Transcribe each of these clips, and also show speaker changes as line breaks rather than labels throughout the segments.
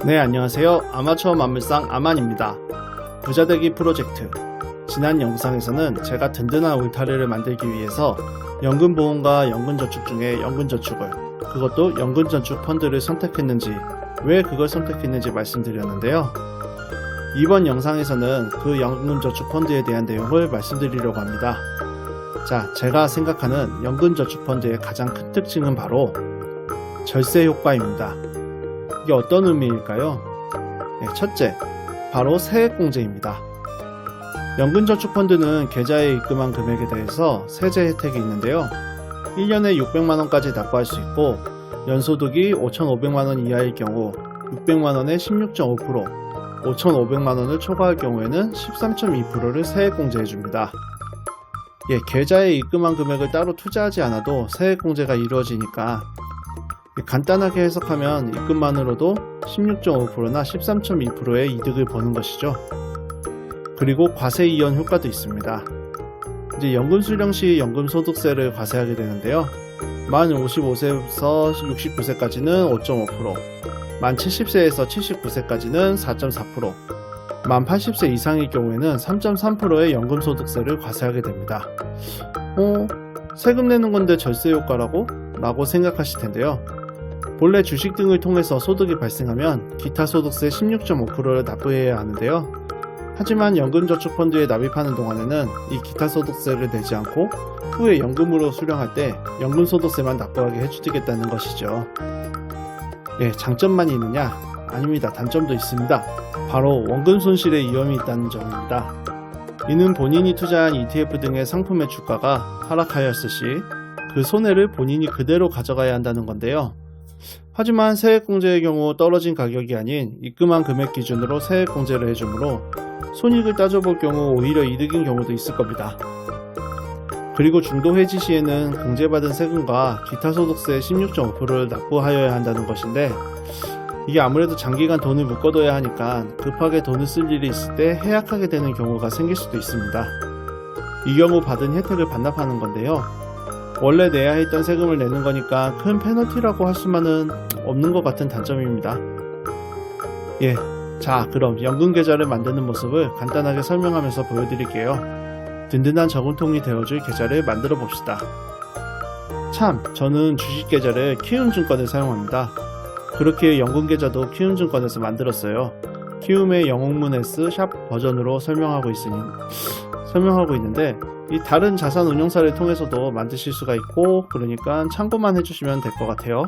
네, 안녕하세요. 아마추어 만물상 아만입니다. 부자되기 프로젝트. 지난 영상에서는 제가 든든한 울타리를 만들기 위해서 연금보험과 연금저축 중에 연금저축을, 그것도 연금저축 펀드를 선택했는지, 왜 그걸 선택했는지 말씀드렸는데요. 이번 영상에서는 그 연금저축 펀드에 대한 내용을 말씀드리려고 합니다. 자, 제가 생각하는 연금저축 펀드의 가장 큰 특징은 바로 절세 효과입니다. 이게 어떤 의미일까요? 네, 첫째, 바로 세액공제입니다. 연금저축펀드는 계좌에 입금한 금액에 대해서 세제 혜택이 있는데요. 1년에 600만원까지 납부할 수 있고 연소득이 5,500만원 이하일 경우 600만원에 16.5%, 5,500만원을 초과할 경우에는 13.2%를 세액공제해줍니다. 계좌에 입금한 금액을 따로 투자하지 않아도 세액공제가 이루어지니까 간단하게 해석하면 입금만으로도 16.5%나 13.2%의 이득을 버는 것이죠. 그리고 과세 이연 효과도 있습니다. 이제 연금 수령 시 연금소득세를 과세하게 되는데요. 만 55세에서 69세까지는 5.5%, 만 70세에서 79세까지는 4.4%, 만 80세 이상일 경우에는 3.3%의 연금소득세를 과세하게 됩니다. 세금 내는 건데 절세 효과라고? 라고 생각하실 텐데요. 본래 주식 등을 통해서 소득이 발생하면 기타 소득세 16.5%를 납부해야 하는데요. 하지만 연금저축펀드에 납입하는 동안에는 이 기타 소득세를 내지 않고 후에 연금으로 수령할 때 연금소득세만 납부하게 해주겠다는 것이죠. 장점만 있느냐? 아닙니다. 단점도 있습니다. 바로 원금 손실의 위험이 있다는 점입니다. 이는 본인이 투자한 ETF 등의 상품의 주가가 하락하였을 시 그 손해를 본인이 그대로 가져가야 한다는 건데요. 하지만 세액공제의 경우 떨어진 가격이 아닌 입금한 금액 기준으로 세액공제를 해주므로 손익을 따져볼 경우 오히려 이득인 경우도 있을 겁니다. 그리고 중도 해지 시에는 공제받은 세금과 기타 소득세 16.5%를 납부하여야 한다는 것인데 이게 아무래도 장기간 돈을 묶어둬야 하니까 급하게 돈을 쓸 일이 있을 때 해약하게 되는 경우가 생길 수도 있습니다. 이 경우 받은 혜택을 반납하는 건데요. 원래 내야 했던 세금을 내는 거니까 큰 페널티라고 할 수만은 없는 것 같은 단점입니다. 자, 그럼 연금계좌를 만드는 모습을 간단하게 설명하면서 보여드릴게요. 든든한 저금통이 되어줄 계좌를 만들어 봅시다. 참, 저는 주식계좌를 키움증권을 사용합니다. 그렇게 연금계좌도 키움증권에서 만들었어요. 키움의 영웅문 S 샵 버전으로 설명하고 있는데 이 다른 자산 운용사를 통해서도 만드실 수가 있고, 그러니까 참고만 해주시면 될 것 같아요.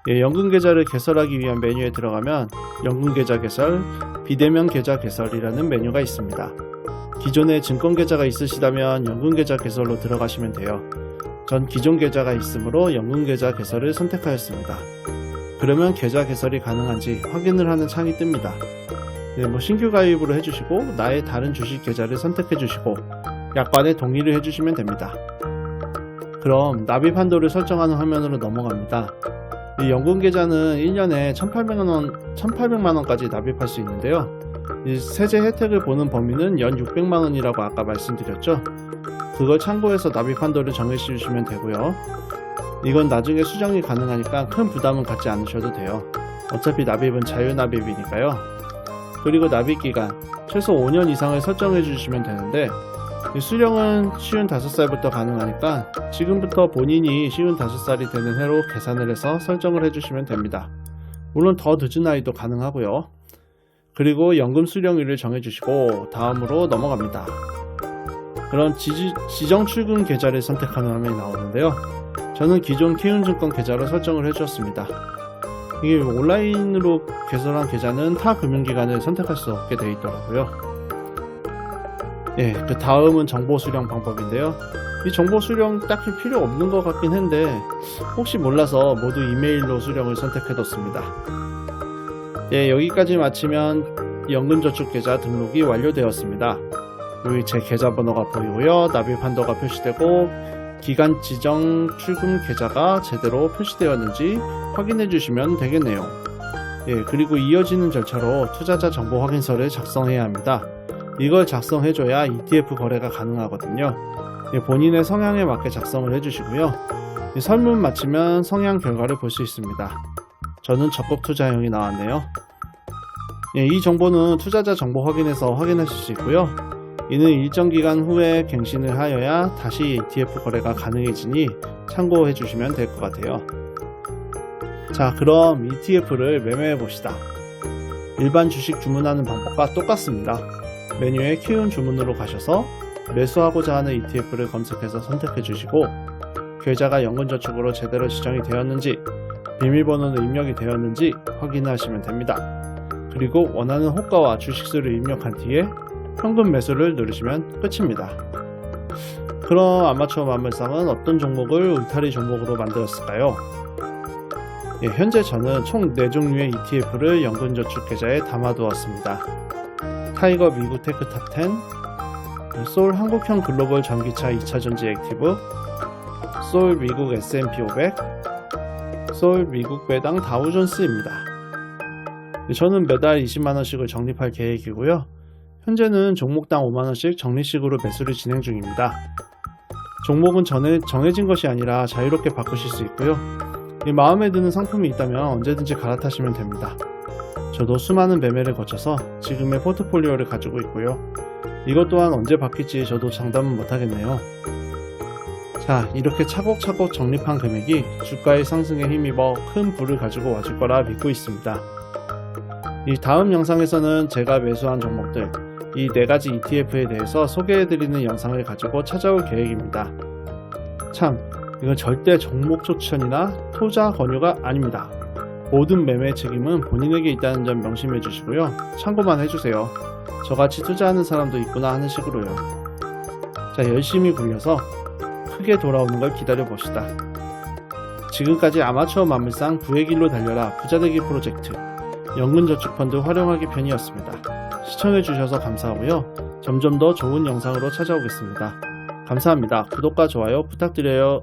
연금계좌를 개설하기 위한 메뉴에 들어가면 연금계좌 개설, 비대면 계좌 개설이라는 메뉴가 있습니다. 기존에 증권계좌가 있으시다면 연금계좌 개설로 들어가시면 돼요. 전 기존 계좌가 있으므로 연금계좌 개설을 선택하였습니다. 그러면 계좌 개설이 가능한지 확인을 하는 창이 뜹니다. 신규 가입으로 해주시고 나의 다른 주식 계좌를 선택해주시고 약관에 동의를 해주시면 됩니다. 그럼 납입 한도를 설정하는 화면으로 넘어갑니다. 이 연금계좌는 1년에 1,800만원까지 납입할 수 있는데요. 이 세제 혜택을 보는 범위는 연 600만원이라고 아까 말씀드렸죠. 그걸 참고해서 납입 한도를 정해주시면 되고요. 이건 나중에 수정이 가능하니까 큰 부담은 갖지 않으셔도 돼요. 어차피 납입은 자유납입이니까요. 그리고 납입기간 최소 5년 이상을 설정해 주시면 되는데 수령은 55살부터 가능하니까 지금부터 본인이 55살이 되는 해로 계산을 해서 설정을 해주시면 됩니다. 물론 더 늦은 나이도 가능하고요. 그리고 연금 수령일을 정해주시고 다음으로 넘어갑니다. 그럼 지정 출금 계좌를 선택하는 화면이 나오는데요. 저는 기존 키움증권 계좌로 설정을 해주었습니다. 이게 온라인으로 개설한 계좌는 타 금융기관을 선택할 수 없게 되어 있더라고요. 그 다음은 정보 수령 방법인데요. 이 정보 수령 딱히 필요 없는 것 같긴 한데 혹시 몰라서 모두 이메일로 수령을 선택해뒀습니다. 여기까지 마치면 연금저축계좌 등록이 완료되었습니다. 여기 제 계좌번호가 보이고요. 납입 한도가 표시되고 기간 지정 출금 계좌가 제대로 표시되었는지 확인해 주시면 되겠네요. 그리고 이어지는 절차로 투자자 정보 확인서를 작성해야 합니다. 이걸 작성해줘야 ETF 거래가 가능하거든요. 본인의 성향에 맞게 작성을 해주시고요. 설문 마치면 성향 결과를 볼 수 있습니다. 저는 적극 투자형이 나왔네요. 예, 이 정보는 투자자 정보 확인에서 확인하실 수 있고요. 이는 일정 기간 후에 갱신을 하여야 다시 ETF 거래가 가능해지니 참고해 주시면 될 것 같아요. 자, 그럼 ETF를 매매해 봅시다. 일반 주식 주문하는 방법과 똑같습니다. 메뉴에 키운 주문으로 가셔서 매수하고자 하는 ETF를 검색해서 선택해 주시고, 계좌가 연금저축으로 제대로 지정이 되었는지, 비밀번호는 입력이 되었는지 확인하시면 됩니다. 그리고 원하는 호가와 주식수를 입력한 뒤에 현금 매수를 누르시면 끝입니다. 그럼 아마추어 만물상은 어떤 종목을 울타리 종목으로 만들었을까요? 예, 현재 저는 총 4종류의 ETF를 연금저축 계좌에 담아두었습니다. 타이거 미국 테크 탑10, 소울 한국형 글로벌 전기차 2차전지 액티브, 소울 미국 S&P 500, 소울 미국 배당 다우존스입니다. 저는 매달 20만원씩을 적립할 계획이고요. 현재는 종목당 5만원씩 적립식으로 매수를 진행 중입니다. 종목은 정해진 것이 아니라 자유롭게 바꾸실 수 있고요. 마음에 드는 상품이 있다면 언제든지 갈아타시면 됩니다. 저도 수많은 매매를 거쳐서 지금의 포트폴리오를 가지고 있고요. 이것 또한 언제 바뀔지 저도 장담은 못하겠네요. 자, 이렇게 차곡차곡 적립한 금액이 주가의 상승에 힘입어 큰 부를 가지고 와줄 거라 믿고 있습니다. 이 다음 영상에서는 제가 매수한 종목들, 이 4가지 ETF에 대해서 소개해드리는 영상을 가지고 찾아올 계획입니다. 참, 이건 절대 종목 추천이나 투자 권유가 아닙니다. 모든 매매 책임은 본인에게 있다는 점 명심해 주시고요. 참고만 해주세요. 저같이 투자하는 사람도 있구나 하는 식으로요. 자, 열심히 굴려서 크게 돌아오는 걸 기다려 봅시다. 지금까지 아마추어 만물상 부의 길로 달려라 부자되기 프로젝트 연금저축펀드 활용하기 편이었습니다. 시청해주셔서 감사하고요. 점점 더 좋은 영상으로 찾아오겠습니다. 감사합니다. 구독과 좋아요 부탁드려요.